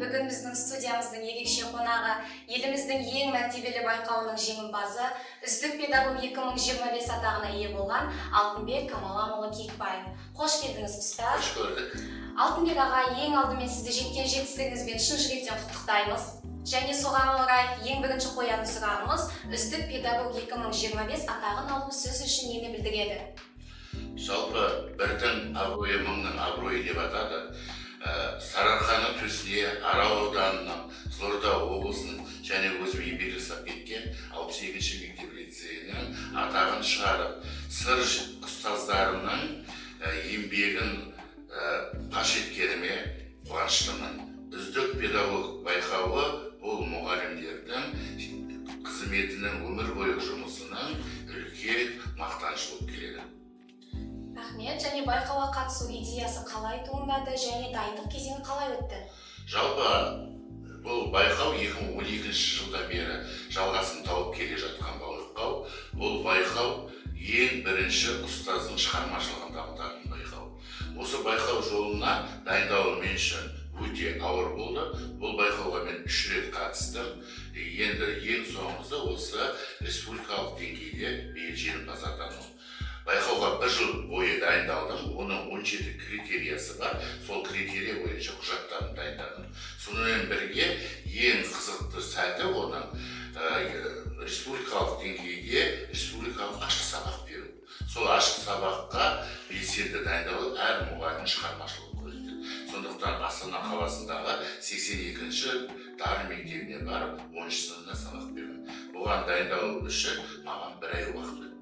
бүгін біздің студиямыздың ерекше қонағы еліміздің ең мәртебелі байқауының жеңімпазы, үздік педагог 2025 атағына ие болған Алтынбек Камаламұлы Кекбаев. Қош келдіңіз, ұстаз. Қош көрдік. Алтынбек аға, ең алдымен сізді жеткен жетістігіңізбен шын жүректен құттықтаймыз. Және соған орай ең бірінші қоятын сұрағымыз, үздік педагог 2025 атағын алу сіз үшін нені білдіреді? Жалпы бірдің абыройы мыңның абыройы деп атады. Сарыарқаның төсіне, Арал ауданының, Қызылорда облысының және өзім еңбек жасап кеткен 62-ші мектеп лицейінің атағын шығарып, сыр ұстаздарының еңбегін паш еткеніме қуаныштымын. Үздік педагог байқауы бұл мұғалімдердің қызметінің өмір бойы жұмысының үлкен мақтаныш болып келеді. Рахмет, және байқауға қатысу идеясы қалай туындады және дайындық кезеңі қалай өтті? Жалпы бұл байқау 2012 жылдан бері жалғасын тауып келе жатқан байқау. Бұл байқау ең бірінші ұстаздың шығармашылығын дамытатын байқау. Осы байқау жолына дайындалу мен үшін өте ауыр болды. Бұл байқауға мен 3 рет қатыстым. Енді ең соңғысы осы республикалық деңгейде биыл жеңімпаз атандым. Байқауға 1 жыл бойы дайындалдым. Оның 17 критериясы бар. Сол критерия бойынша құжаттарын дайындадым. Сонымен бірге ең қызықты сәті оның республикалық деңгейде республикалық ашық сабақ беру. Сол ашық сабаққа белсенді дайындалып, әр мұғалімнің шығармашылығы көрсетеді. Сондықтан Астана қаласындағы 82-ші дарын мектебіне барып, 10-шы сыныпта сабақ бердім. Бұған дайындалу үшін маған 1 ай уақыт өтті.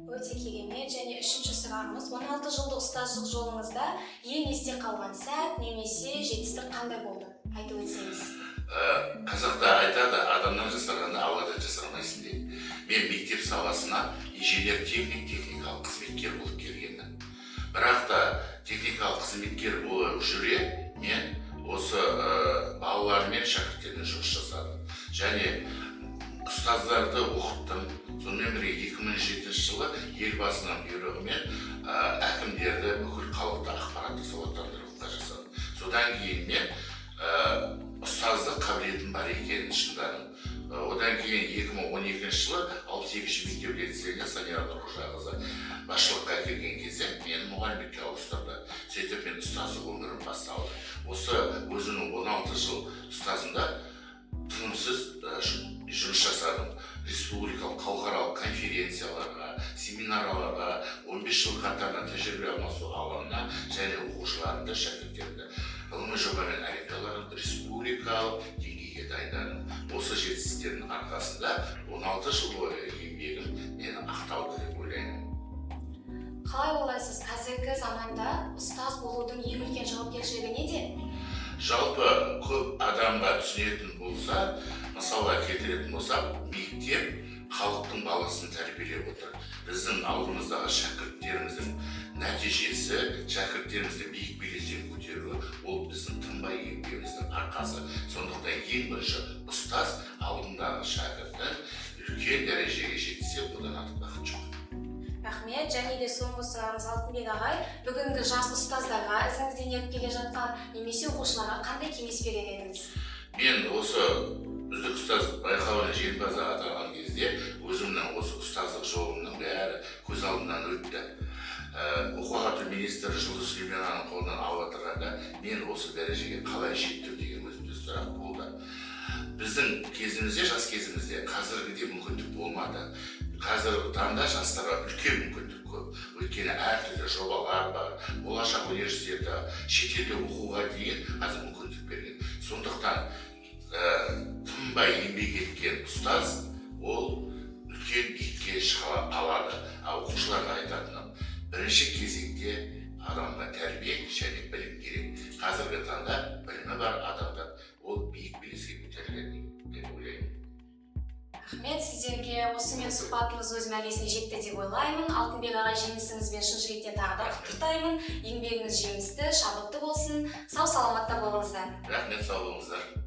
Өте керемет. Және үшінші сұрағымыз, 16 жылдық ұстаздық жолыңызда ең есте қалған сәт немесе жетістік қандай болды? Айтып өтсеңіз. Қазақта айтады, адамнан жасағанды Алладан жасырмайсың дейді. Мен мектеп саласына инженер техникалық қызметкер болып келгенмін. Бірақ та техникалық қызметкер болып жүре, мен осы балалармен шәкірттермен жұмыс жасадым. Және ұстаздарды оқыттым. Сонымен бірге 2007 жылы елбасының бұйрығымен әкімдерді бүкіл халықты ақпараттық сауаттандыруға жасадым. Содан кейін мен ұстаздық қабілетім бар екенін шыңдадым. Одан кейін 2012 жылы 62-ші мектеп лицейіне Санияр Нұрқожақызы басшылыққа келген кезде мені мұғалімдікке ауыстырды. Сөйтіп мен ұстаздық өмірім басталды. Осы өзінің 16 жыл ұстазында тынымсыз жұмыс жасадым. Республикалық халықаралық конференцияларға, семинарларға, 15 жыл қатарынан тәжірибе алмасу алаңына және оқушыларымды, шәкірттерімді ғылыми жобамен олимпиадаларға республикалық деңгейге дайындадым. Осы жетістіктердің арқасында 16 жыл бойы еңбегім мені ақталды деп ойлаймын. Қалай ойлайсыз, қазіргі заманда ұстаз болудың ең үлкен жауапкершілігі неде? Жалпы көп адамға түсінетін болса, мысалға келтіретін болсақ, мектеп халықтың баласын тәрбиелеп отыр. Біздің алдымыздағы шәкірттеріміздің нәтижесі, шәкірттерімізді биік белеске көтеруі, ол біздің тынбай еңбегіміздің арқасы. Сондықтан ең бірінші ұстаз алдындағы шәкірттің үлкен дәрежеге жетсе, одан артық бақыт жоқ. Рахмет. Және де соңғы сұрағымыз, Алтынбек ағай, бүгінгі жас ұстаздарға, ізіңізден еріп келе жатқан немесе оқушыларға қандай кеңес берер едіңіз? Мен осы үздік ұстаз байқауының жеңімпазы атанған кезде өзімнің осы ұстаздық жолымның бәрі көз алдымнан өтті. Оқу-жаттықтыру министрі Жұлдыз Сүлейменованың қолынан алып отырғанда мен осы дәрежеге қалай жеттім деген өзімде сұрақ болды. Біздің кезімізде, жас кезімізде қазіргідей мүмкіндік болмады. Қазіргі таңда жастарға үлкен мүмкіндік көп. Өйткені әртүрлі жобалар бар, болашақ университеті, шетелде оқуға дейін қазір мүмкіндік берген. Сондықтан тынбай еңбек еткен ұстаз ол үлкен биікке шыға алады. Оқушыларға айтатыным, бірінші кезекте адамға тәрбие және білім керек. Қазіргі таңда білімі бар адамдар ол биік белеске көтеріледі деп ойлаймын. Рахмет, сіздерге осымен сұхбатымыз өз мәресіне жетті деп ойлаймын. Алтынбек ағай, жеңісіңізбен шын жүректен тағы да құттықтаймын. Еңбегіңіз жемісті, шабытты болсын. Сау саламатта болыңыздар. Рахмет, сау болыңыздар.